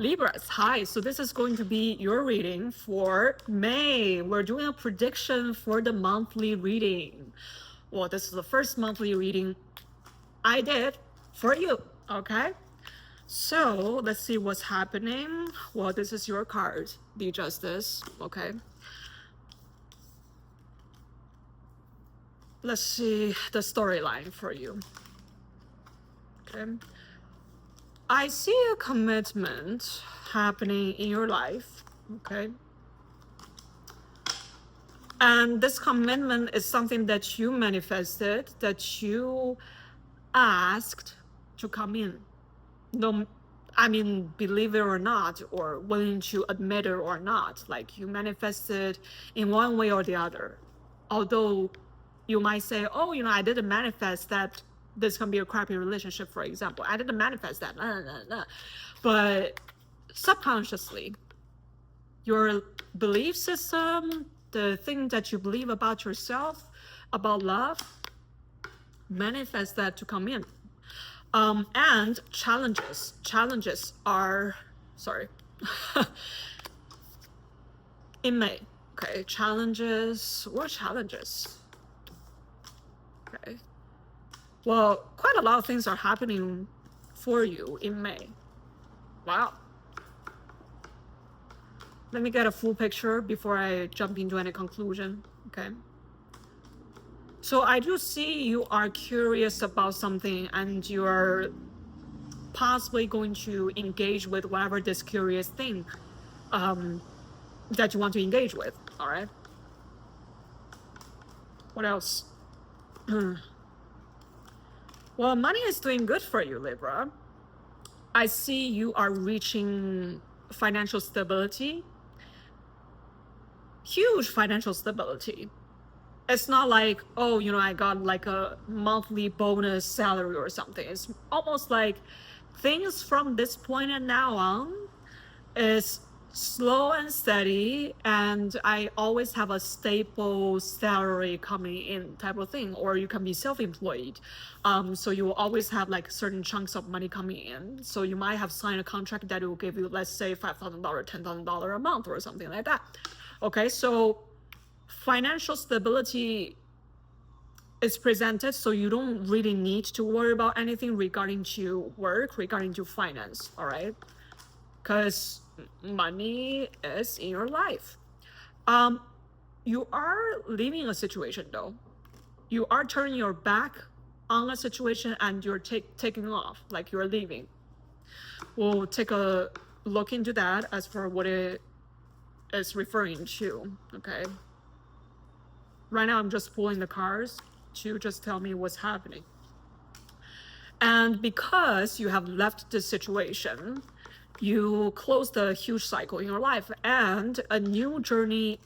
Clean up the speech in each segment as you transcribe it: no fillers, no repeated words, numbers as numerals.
Libras, hi. So this is going to be your reading for May. We're doing a prediction for the monthly reading. Well, this is the first monthly reading I did for you, okay? So let's see what's happening. Well, this is your card, the Justice, okay? Let's see the storyline for you, okay? I see a commitment happening in your life, okay? And this commitment is something that you manifested, that you asked to come in. No, I mean, believe it or not, or willing to admit it or not, like you manifested in one way or the other. Although you might say, oh, you know, I didn't manifest that this can be a crappy relationship, for example. I didn't manifest that, but subconsciously, your belief system, the thing that you believe about yourself, about love, manifest that to come in. And challenges are, sorry, in May, okay, challenges, what challenges? Okay, well, quite a lot of things are happening for you in May. Wow. Let me get a full picture before I jump into any conclusion, okay? So I do see you are curious about something and you're possibly going to engage with whatever this curious thing that you want to engage with, all right? What else? Well, money is doing good for you, Libra. I see you are reaching financial stability, huge financial stability. It's not like, oh, you know, I got like a monthly bonus salary or something. It's almost like things from this point and now on is slow and steady, and I always have a stable salary coming in type of thing. Or you can be self-employed, so you will always have like certain chunks of money coming in. So you might have signed a contract that will give you, let's say, $5,000, $10,000 a month or something like that. Okay, so financial stability is presented, so you don't really need to worry about anything regarding to work, regarding to finance, all right? Because money is in your life. You are leaving a situation though. You are turning your back on a situation and you're taking off, like you're leaving. We'll take a look into that as for what it is referring to, okay? Right now I'm just pulling the cards to just tell me what's happening. And because you have left this situation, you closed a huge cycle in your life and a new journey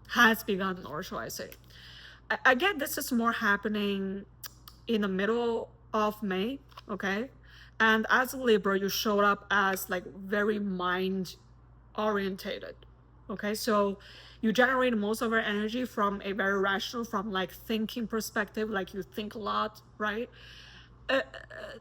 has begun, or shall I say. I get this is more happening in the middle of May, okay? And as a Libra, you showed up as like very mind orientated, okay? So you generate most of your energy from a very rational, from like thinking perspective, like you think a lot, right?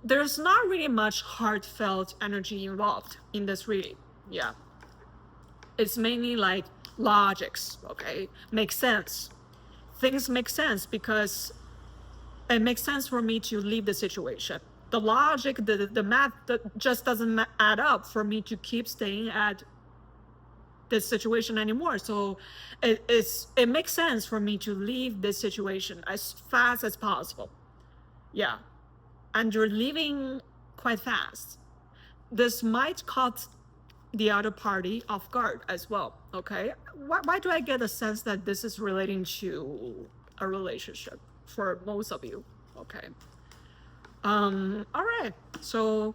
There's not really much heartfelt energy involved in this reading, yeah. It's mainly like logics, okay? Makes sense. Things make sense because it makes sense for me to leave the situation. The logic, the math, that just doesn't add up for me to keep staying at this situation anymore. So it makes sense for me to leave this situation as fast as possible. Yeah. And you're leaving quite fast. This might caught the other party off guard as well, okay? Why do I get a sense that this is relating to a relationship for most of you, okay? All right, so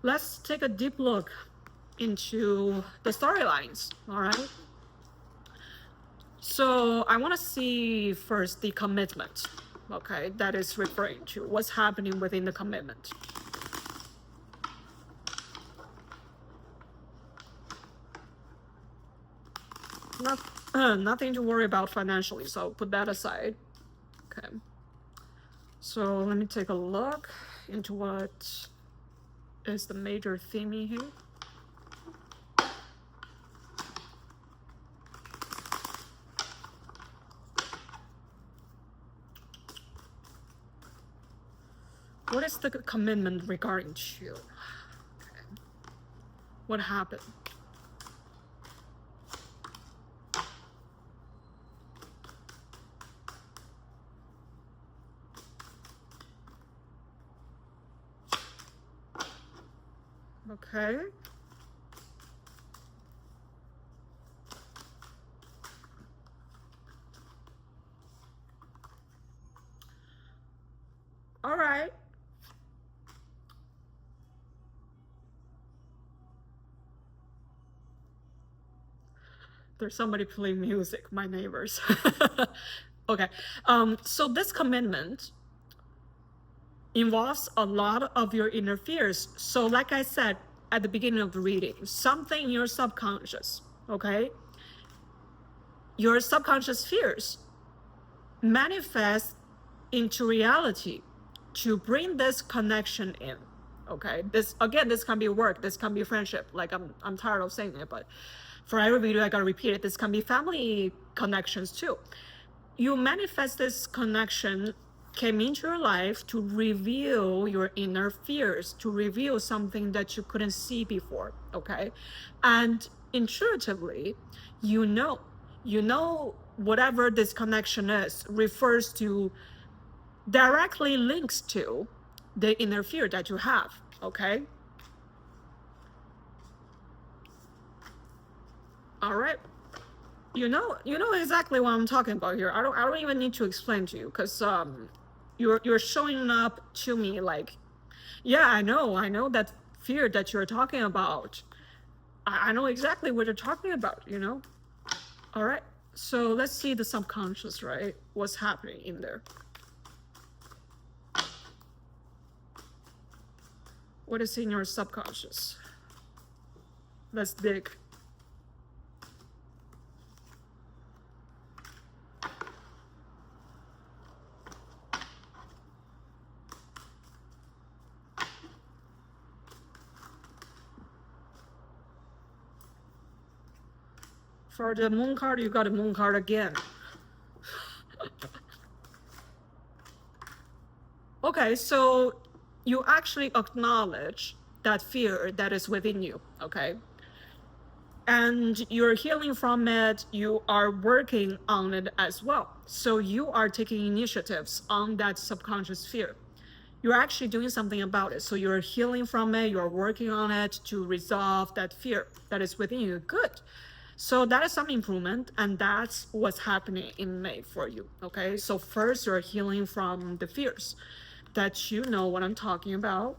let's take a deep look into the storylines, all right? So I want to see first the commitment, okay, that is referring to what's happening within the commitment. Nothing to worry about financially, so put that aside. Okay. So let me take a look into what is the major theme here. What is the commitment regarding to? Okay. What happened? Okay. All right. There's somebody playing music, my neighbors. Okay. So this commitment involves a lot of your inner fears. So like I said at the beginning of the reading, something in your subconscious, okay? Your subconscious fears manifest into reality to bring this connection in, okay? This, again, this can be work, this can be friendship. Like I'm tired of saying it, but for every video I gotta repeat it. This can be family connections too. You manifest this connection came into your life to reveal your inner fears, to reveal something that you couldn't see before, okay? And intuitively, you know whatever this connection is refers to, directly links to the inner fear that you have, okay? All right. You know exactly what I'm talking about here. I don't even need to explain to you, because you're showing up to me like, yeah, I know that fear that you're talking about. I know exactly what you're talking about, you know? All right. So let's see the subconscious, right? What's happening in there? What is in your subconscious? Let's dig. For the moon card, you got a moon card again. Okay, so you actually acknowledge that fear that is within you, okay? And you're healing from it, you are working on it as well. So you are taking initiatives on that subconscious fear. You're actually doing something about it. So you're healing from it, you're working on it to resolve that fear that is within you. Good. So that is some improvement, and that's what's happening in May for you, okay? So first, you're healing from the fears that you know what I'm talking about,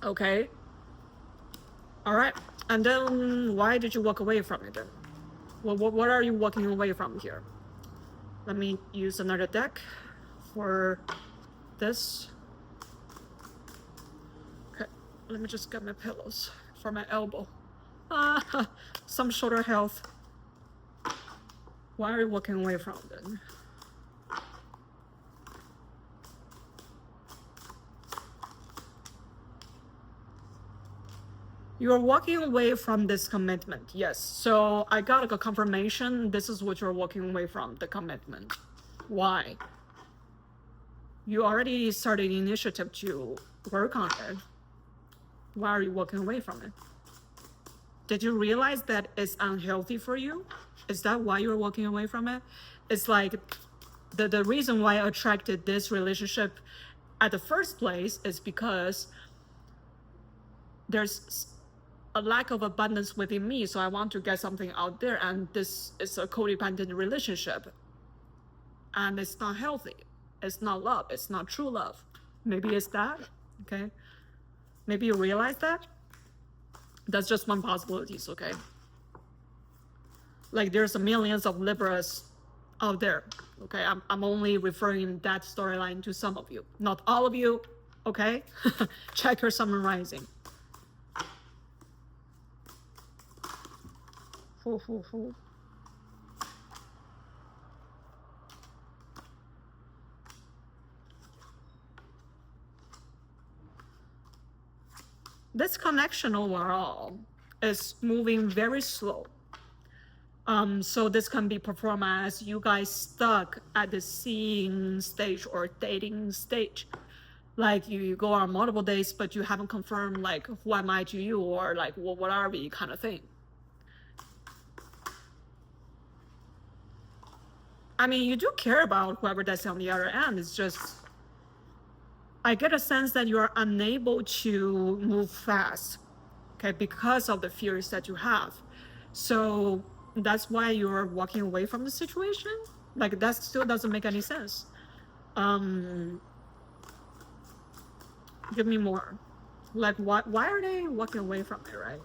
okay? All right, and then why did you walk away from it then? Well, what are you walking away from here? Let me use another deck for this. Okay, let me just get my pillows for my elbow. Some shoulder health. Why are you walking away from them? You're walking away from this commitment, yes. So I got a confirmation. This is what you're walking away from, the commitment. Why? You already started initiative to work on it. Why are you walking away from it? Did you realize that it's unhealthy for you? Is that why you're walking away from it? It's like the reason why I attracted this relationship at the first place is because there's a lack of abundance within me, so I want to get something out there, and this is a codependent relationship, and it's not healthy. It's not love. It's not true love. Maybe it's that, okay? Maybe you realize that. That's just one possibility, okay? Like there's millions of Libras out there, okay? I'm only referring that storyline to some of you, not all of you, okay? Check your Sun and Rising. This connection overall is moving very slow. So this can be performed as you guys stuck at the seeing stage or dating stage. Like you go on multiple dates, but you haven't confirmed like who am I to you, or like what are we kind of thing. I mean, you do care about whoever that's on the other end. It's just, I get a sense that you are unable to move fast, okay, because of the fears that you have. So that's why you're walking away from the situation. Like that still doesn't make any sense. Give me more. Like why are they walking away from it, right?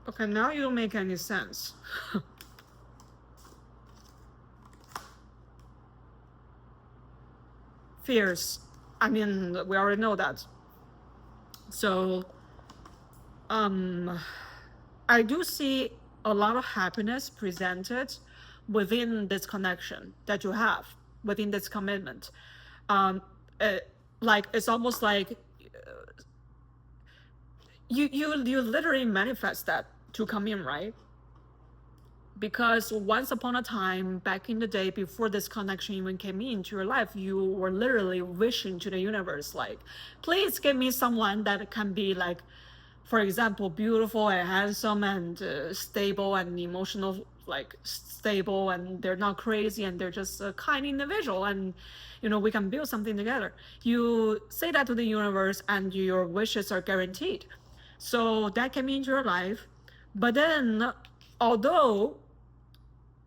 Okay, now you don't make any sense. Fears. I mean, we already know that. So, I do see a lot of happiness presented within this connection that you have, within this commitment. Like it's almost like you literally manifest that to come in, right? Because once upon a time, back in the day, before this connection even came into your life, you were literally wishing to the universe, like, please give me someone that can be like, for example, beautiful and handsome and stable and emotional, like stable, and they're not crazy and they're just a kind individual, and we can build something together. You say that to the universe and your wishes are guaranteed. So that came into your life. But then, although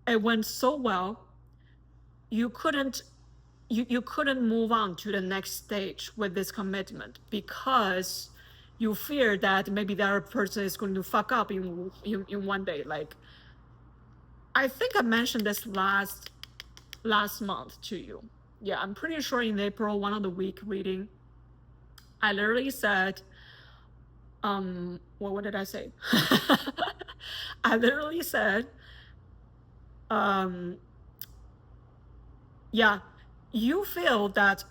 it went so well, you couldn't move on to the next stage with this commitment because you fear that maybe the other person is going to fuck up in one day. Like, I think I mentioned this last month to you. Yeah, I'm pretty sure in April, one of the week reading, I literally said, what did I say? I literally said, yeah, you feel that,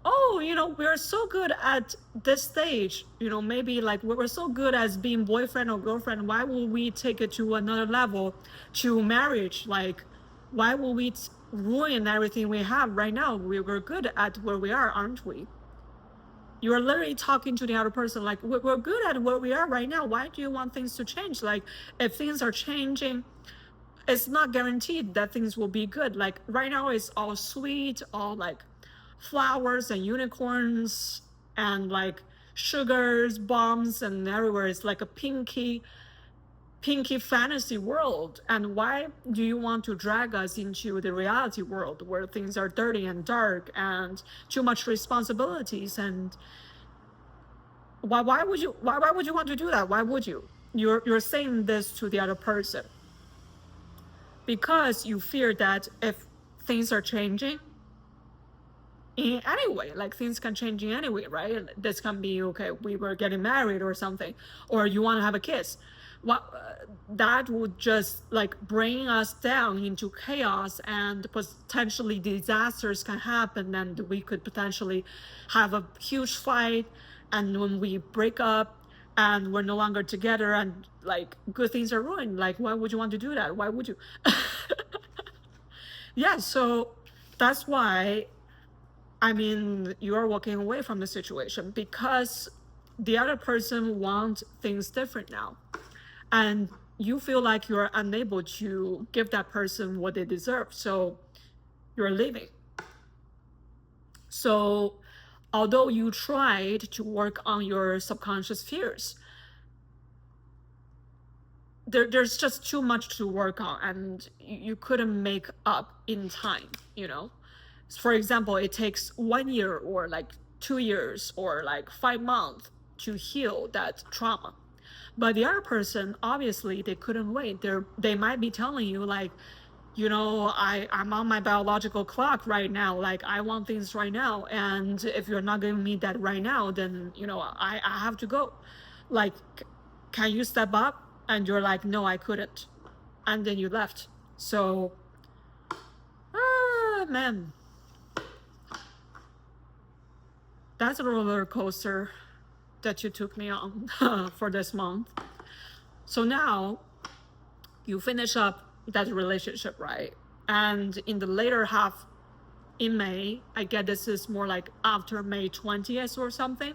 oh, we're so good at this stage, maybe like we were so good as being boyfriend or girlfriend. Why would we take it to another level to marriage? Like, why would we ruin everything we have right now? We were good at where we are, aren't we? You're literally talking to the other person like, we're good at where we are right now. Why do you want things to change? Like, if things are changing, it's not guaranteed that things will be good. Like right now it's all sweet, all like flowers and unicorns and like sugars, bombs, and everywhere. It's like a pinky fantasy world. And why do you want to drag us into the reality world where things are dirty and dark and too much responsibilities? And why would you want to do that? Why would you? You're saying this to the other person because you fear that if things are changing in any way, like things can change in any way, right? This can be, okay, we were getting married or something, or you want to have a kiss. That would just like bring us down into chaos, and potentially disasters can happen, and we could potentially have a huge fight. And when we break up and we're no longer together and like good things are ruined, like why would you want to do that? Why would you? Yeah, so that's why, I mean, you are walking away from the situation because the other person wants things different now. And you feel like you're unable to give that person what they deserve. So you're leaving. So although you tried to work on your subconscious fears, there's just too much to work on, and you couldn't make up in time. For example, it takes 1 year or like 2 years or like 5 months to heal that trauma. But the other person, obviously, they couldn't wait. They might be telling you like, I'm on my biological clock right now. Like, I want things right now. And if you're not giving me that right now, then, I have to go. Like, can you step up? and you're like, no, I couldn't, and then you left. So man, that's a roller coaster that you took me on for this month. So now you finish up that relationship, right? And in the later half, in May, I get this is more like after May 20th or something.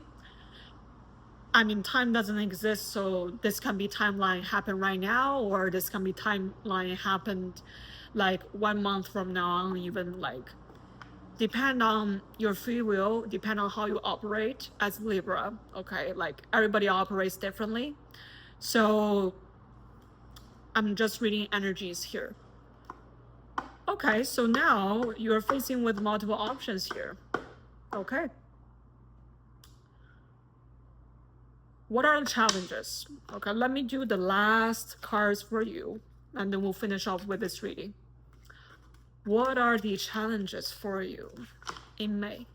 I mean, time doesn't exist, so this can be timeline happen right now, or this can be timeline happened like 1 month from now on, even, like, depend on your free will, depend on how you operate as Libra, okay? Like, everybody operates differently. So I'm just reading energies here. Okay, so now you're facing with multiple options here. Okay. What are the challenges? Okay, let me do the last cards for you, and then we'll finish off with this reading. What are the challenges for you in May?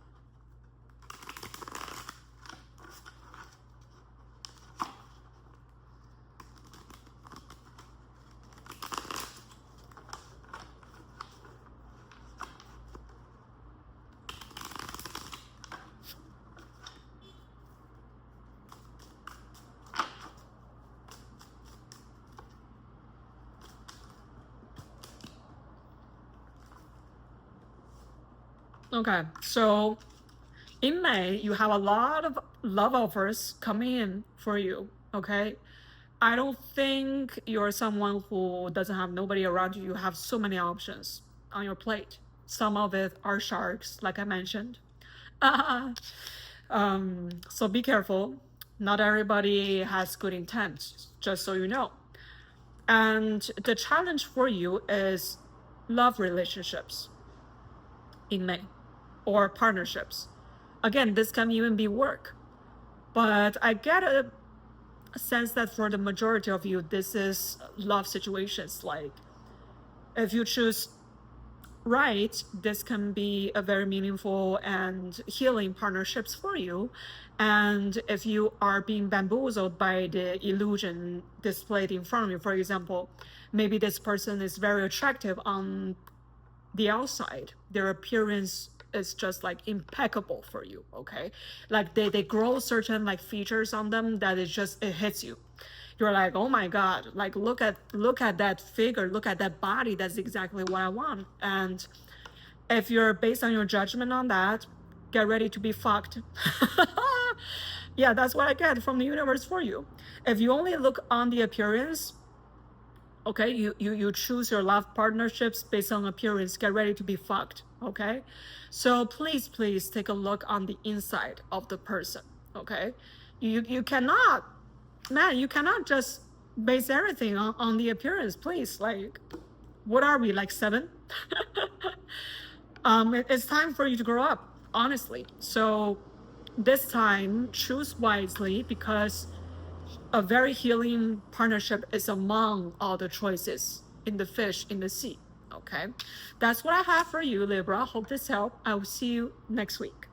Okay, so in May, you have a lot of love offers coming in for you, okay? I don't think you're someone who doesn't have nobody around you. You have so many options on your plate. Some of it are sharks, like I mentioned. So be careful. Not everybody has good intent, just so you know. And the challenge for you is love relationships in May, or partnerships. Again, this can even be work. But I get a sense that for the majority of you, this is love situations. Like, if you choose right, this can be a very meaningful and healing partnerships for you. And if you are being bamboozled by the illusion displayed in front of you, for example, maybe this person is very attractive on the outside, their appearance is just like impeccable for you, okay? Like they grow certain like features on them that it hits you. You're like, oh my god, like look at that figure, look at that body, that's exactly what I want. And if you're based on your judgment on that, get ready to be fucked. Yeah, that's what I get from the universe for you. If you only look on the appearance, okay, you choose your love partnerships based on appearance, get ready to be fucked, okay? So please take a look on the inside of the person, okay? You cannot, man, you cannot just base everything on the appearance, please. Like, what are we, like 7? It's time for you to grow up, honestly. So this time, choose wisely, because a very healing partnership is among all the choices in the fish in the sea, okay? That's what I have for you, Libra. Hope this helped. I will see you next week.